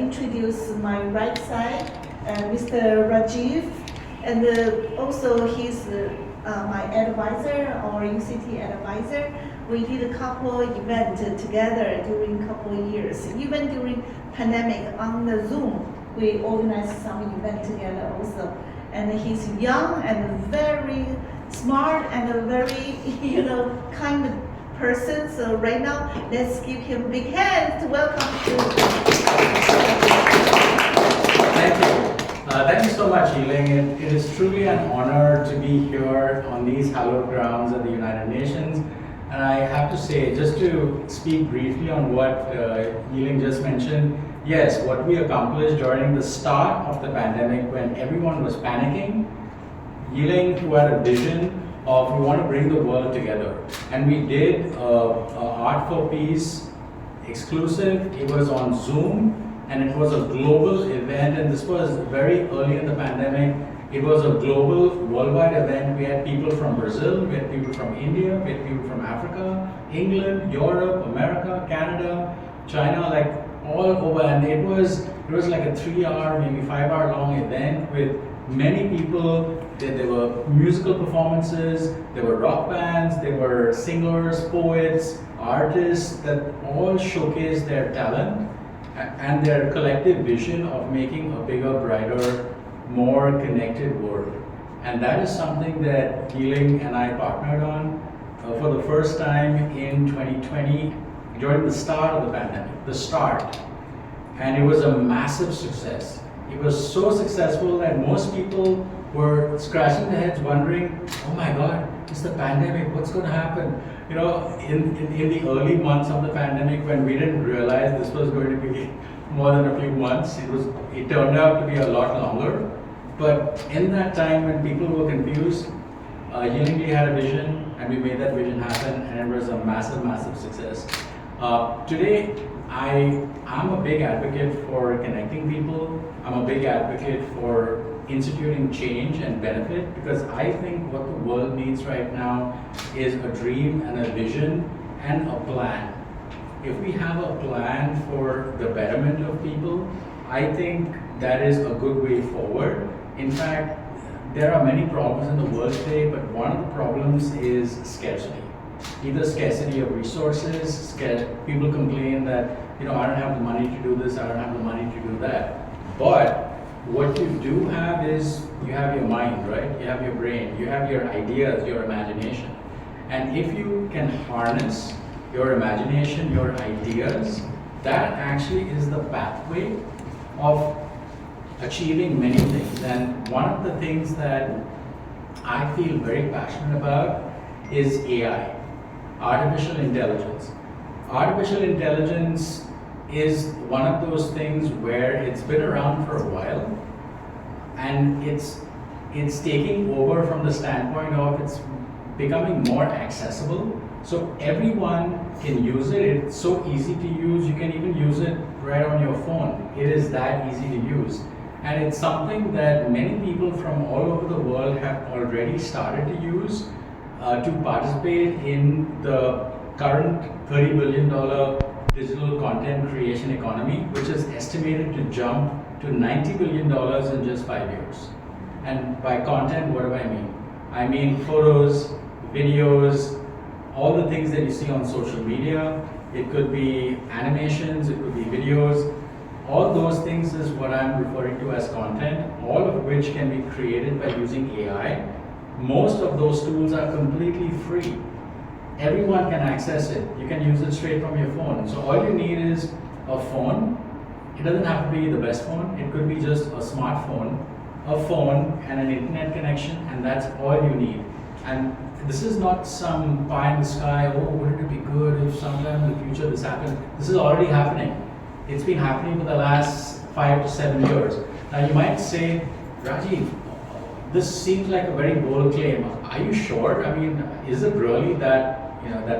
introduce my right side, Mr. Rajiv, and also he's my advisor or UCT advisor. We did a couple events together during a couple of years. Even during pandemic on the Zoom, we organized some event together also. And he's young and very smart and a very, kind person. So right now, let's give him a big hand to welcome to. Thank you. Thank you so much, Yiling. It is truly an honor to be here on these hallowed grounds of the United Nations. And I have to say, just to speak briefly on what Yiling just mentioned, yes, what we accomplished during the start of the pandemic when everyone was panicking, Yiling, who had a vision of we want to bring the world together. And we did Art for Peace exclusive. It was on Zoom. And it was a global event, and this was very early in the pandemic. It was a global, worldwide event. We had people from Brazil, we had people from India, we had people from Africa, England, Europe, America, Canada, China, like all over. And it was like a 3-hour, maybe 5-hour long event with many people. There were musical performances, there were rock bands, there were singers, poets, artists that all showcased their talent and their collective vision of making a bigger, brighter, more connected world. And that is something that Yiling and I partnered on for the first time in 2020 during the start of the pandemic, the start. And it was a massive success. It was so successful that most people were scratching their heads wondering, oh my God, it's the pandemic, what's going to happen? In the early months of the pandemic, when we didn't realize this was going to be more than a few months, it turned out to be a lot longer. But in that time when people were confused, Yiling had a vision, and we made that vision happen, and it was a massive, massive success. Today, I'm a big advocate for connecting people. I'm a big advocate for instituting change and benefit, because I think what the world needs right now is a dream and a vision and a plan. If we have a plan for the betterment of people, I think that is a good way forward. In fact, there are many problems in the world today, but one of the problems is scarcity. Either scarcity of resources, people complain that, I don't have the money to do this, I don't have the money to do that. But what you do have is, you have your mind, right? You have your brain, you have your ideas, your imagination. And if you can harness your imagination, your ideas, that actually is the pathway of achieving many things. And one of the things that I feel very passionate about is AI, artificial intelligence. Artificial intelligence is one of those things where it's been around for a while, and it's taking over from the standpoint of it's becoming more accessible. So everyone can use it. It's so easy to use. You can even use it right on your phone. It is that easy to use. And it's something that many people from all over the world have already started to use to participate in the current $30 billion digital content creation economy, which is estimated to jump to $90 billion in just 5 years. And by content, what do I mean? I mean photos, videos, all the things that you see on social media. It could be animations, it could be videos. All those things is what I'm referring to as content, all of which can be created by using AI. Most of those tools are completely free. Everyone can access it. You can use it straight from your phone. So all you need is a phone. It doesn't have to be the best phone. It could be just a smartphone, a phone, and an internet connection, and that's all you need. And this is not some pie in the sky, oh, wouldn't it be good if sometime in the future this happened? This is already happening. It's been happening for the last 5 to 7 years. Now you might say, Rajiv, this seems like a very bold claim. Are you sure? I mean, is it really that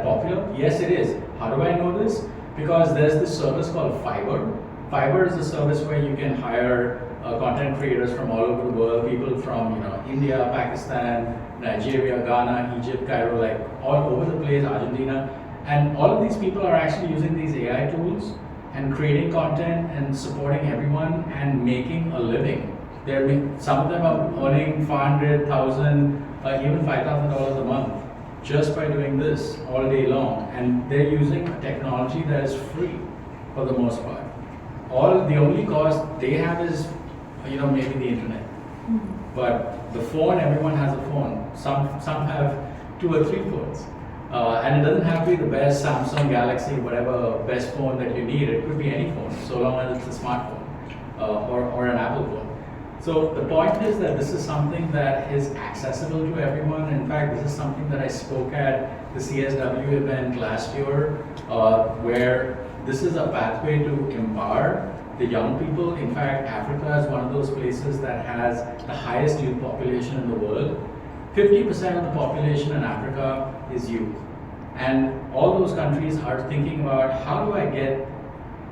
popular? Yes, it is. How do I know this? Because there's this service called Fiverr. Fiverr is a service where you can hire content creators from all over the world, people from India, Pakistan, Nigeria, Ghana, Egypt, Cairo, like all over the place, Argentina. And all of these people are actually using these AI tools, and creating content and supporting everyone and making a living. Some of them are earning 500,000, even $5,000 a month just by doing this all day long, and they're using a technology that is free for the most part. The only cost they have is, maybe the internet. But the phone, everyone has a phone. Some have 2 or 3 phones. And it doesn't have to be the best Samsung Galaxy, whatever best phone that you need. It could be any phone, so long as it's a smartphone or an Apple phone. So the point is that this is something that is accessible to everyone. In fact, this is something that I spoke at the CSW event last year, where this is a pathway to empower the young people. In fact, Africa is one of those places that has the highest youth population in the world. 50% of the population in Africa is youth. And all those countries are thinking about, how do I get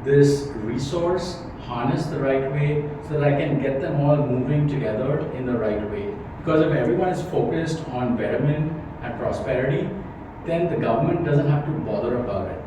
this resource harnessed the right way so that I can get them all moving together in the right way? Because if everyone is focused on betterment and prosperity, then the government doesn't have to bother about it.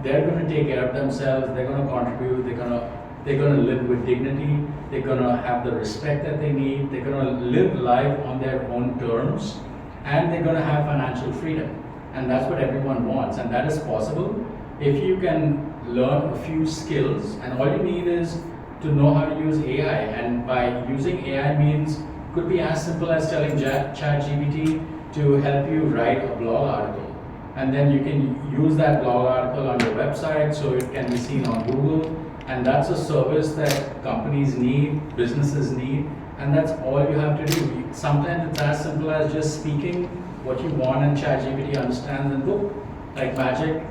They're going to take care of themselves, they're going to contribute, they're going to live with dignity, they're going to have the respect that they need, they're going to live life on their own terms, and they're going to have financial freedom. And that's what everyone wants, and that is possible if you can learn a few skills, and all you need is to know how to use AI. And by using AI means, could be as simple as telling ChatGPT to help you write a blog article. And then you can use that blog article on your website so it can be seen on Google. And that's a service that companies need, businesses need, and that's all you have to do. Sometimes it's as simple as just speaking what you want, and ChatGPT understands, and boom, like magic,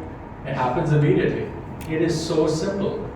it happens immediately. It is so simple.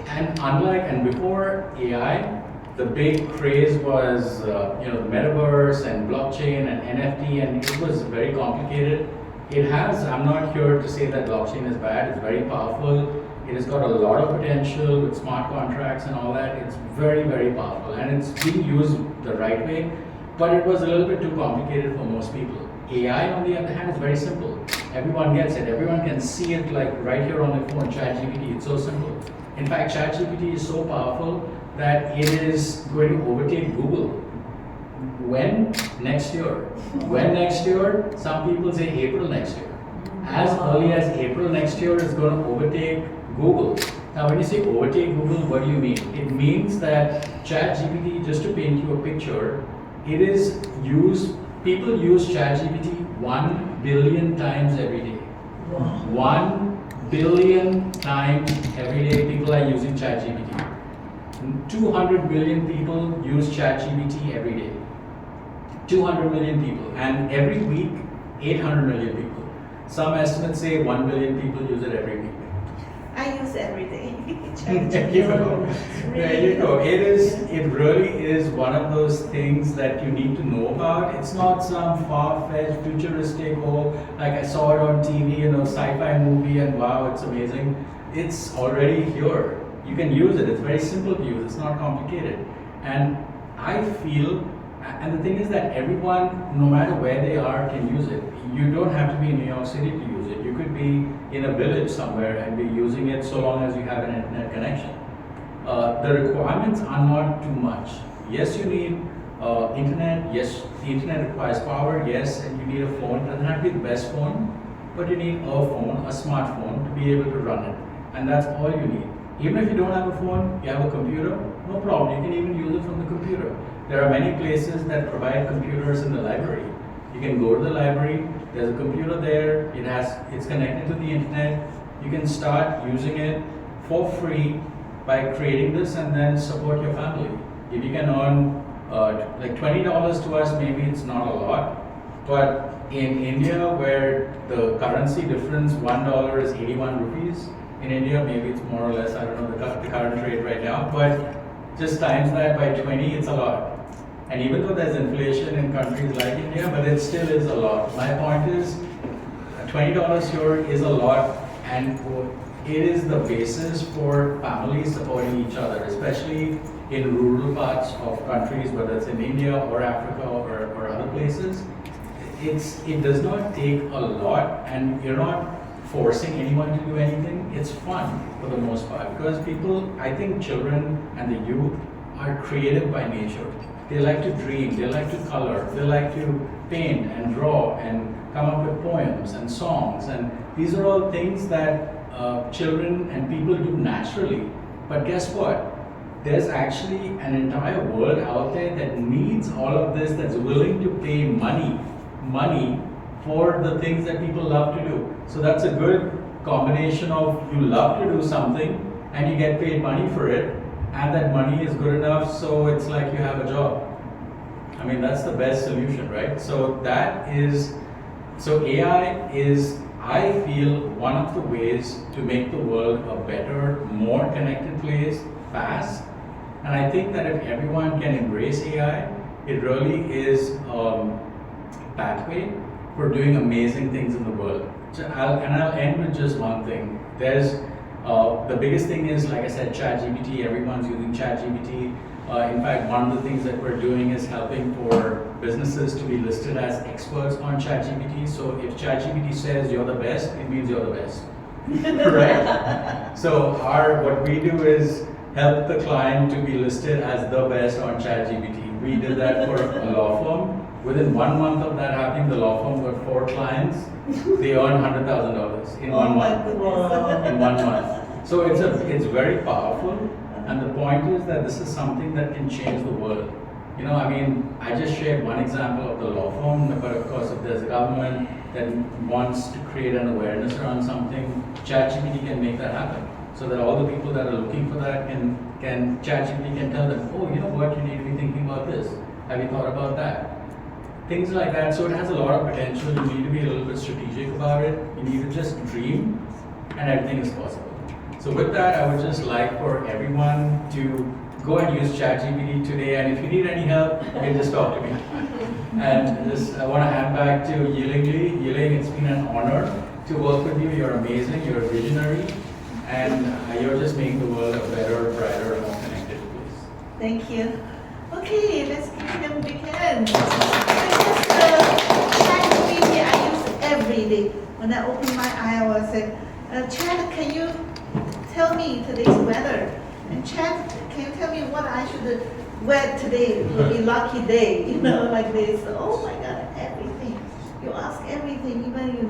And before AI, the big craze was the metaverse and blockchain and NFT, and it was very complicated. I'm not here to say that blockchain is bad, it's very powerful. It has got a lot of potential with smart contracts and all that. It's very, very powerful, and it's being used the right way, but it was a little bit too complicated for most people. AI, on the other hand, is very simple. Everyone gets it. Everyone can see it like right here on their phone, ChatGPT. It's so simple. In fact, ChatGPT is so powerful that it is going to overtake Google. When? Next year. When next year? Some people say April next year. As early as April next year, it's going to overtake Google. Now, when you say overtake Google, what do you mean? It means that ChatGPT, just to paint you a picture, people use ChatGPT 1 billion times every day. 1 billion times every day people are using ChatGPT. 200 million people use ChatGPT every day. 200 million people. And every week, 800 million people. Some estimates say 1 billion people use it every week. I use every day. There you go. There you go. It really is one of those things that you need to know about. It's not some far-fetched, futuristic, like I saw it on TV in a sci-fi movie and wow, it's amazing. It's already here. You can use it. It's very simple to use. It's not complicated. And I feel, and the thing is that everyone, no matter where they are, can use it. You don't have to be in New York City to use it. You could be in a village somewhere and be using it so long as you have an internet connection. The requirements are not too much. Yes, you need internet. Yes, the internet requires power. Yes, and you need a phone. It doesn't have to be the best phone, but you need a phone, a smartphone, to be able to run it. And that's all you need. Even if you don't have a phone, you have a computer, no problem. You can even use it from the computer. There are many places that provide computers in the library. You can go to the library, there's a computer there, it's connected to the internet. You can start using it for free by creating this and then support your family. If you can earn like $20 to us, maybe it's not a lot, but in India where the currency difference, $1 is 81 rupees, in India maybe it's more or less, I don't know the current rate right now, but just times that by 20, it's a lot. And even though there's inflation in countries like India, but it still is a lot. My point is, $20 here is a lot, and it is the basis for families supporting each other, especially in rural parts of countries, whether it's in India or Africa or other places. It does not take a lot, and you're not forcing anyone to do anything. It's fun for the most part because people, I think children and the youth are creative by nature. They like to dream, they like to color, they like to paint and draw and come up with poems and songs. And these are all things that children and people do naturally. But guess what? There's actually an entire world out there that needs all of this, that's willing to pay money for the things that people love to do. So that's a good combination of you love to do something and you get paid money for it, and that money is good enough so it's like you have a job. I mean, that's the best solution, right? So AI is, I feel, one of the ways to make the world a better, more connected place, fast. And I think that if everyone can embrace AI, it really is a pathway for doing amazing things in the world. I'll end with just one thing. The biggest thing is, like I said, ChatGPT. Everyone's using ChatGPT. In fact, one of the things that we're doing is helping for businesses to be listed as experts on ChatGPT. So if ChatGPT says you're the best, it means you're the best, right? So what we do is help the client to be listed as the best on ChatGPT. We did that for a law firm. Within 1 month of that happening, the law firm got 4 clients. They earned $100,000 in 1 month. In 1 month. So it's very powerful. And the point is that this is something that can change the world. You know, I mean, I just shared one example of the law firm, but of course, if there's a government that wants to create an awareness around something, ChatGPT can make that happen. So that all the people that are looking for that ChatGPT can tell them, oh, you know what, you need to be thinking about this. Have you thought about that? Things like that. So it has a lot of potential. You need to be a little bit strategic about it. You need to just dream, and everything is possible. So with that, I would just like for everyone to go and use ChatGPT today. And if you need any help, you can just talk to me. And I want to hand back to Yiling Lee. Yiling, it's been an honor to work with you. You're amazing. You're a visionary. And you're just making the world a better, brighter, more connected place. Thank you. Okay, let's give them a big hand. ChatGPT I use every day. When I open my eye, I will say, Chat, can you tell me today's weather? And Chat, can you tell me what I should wear today? It will be lucky day, like this. Oh my God, everything. You ask everything, even,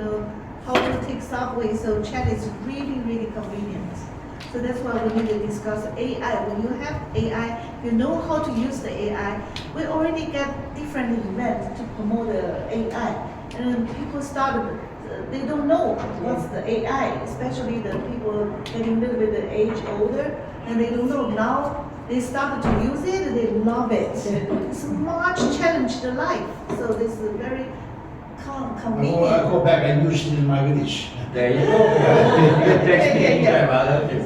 how to take subway. So Chat is really, really convenient. So that's why we need to discuss AI. When you have AI, you know how to use the AI. We already get different events to promote the AI. And people started, they don't know what's the AI, especially the people getting a little bit age older, and they don't know. Now they started to use it, and they love it. It's much challenge the life. So this is very convenient. I go back and use it in my village. There you go. You can text me anytime. I'll help you.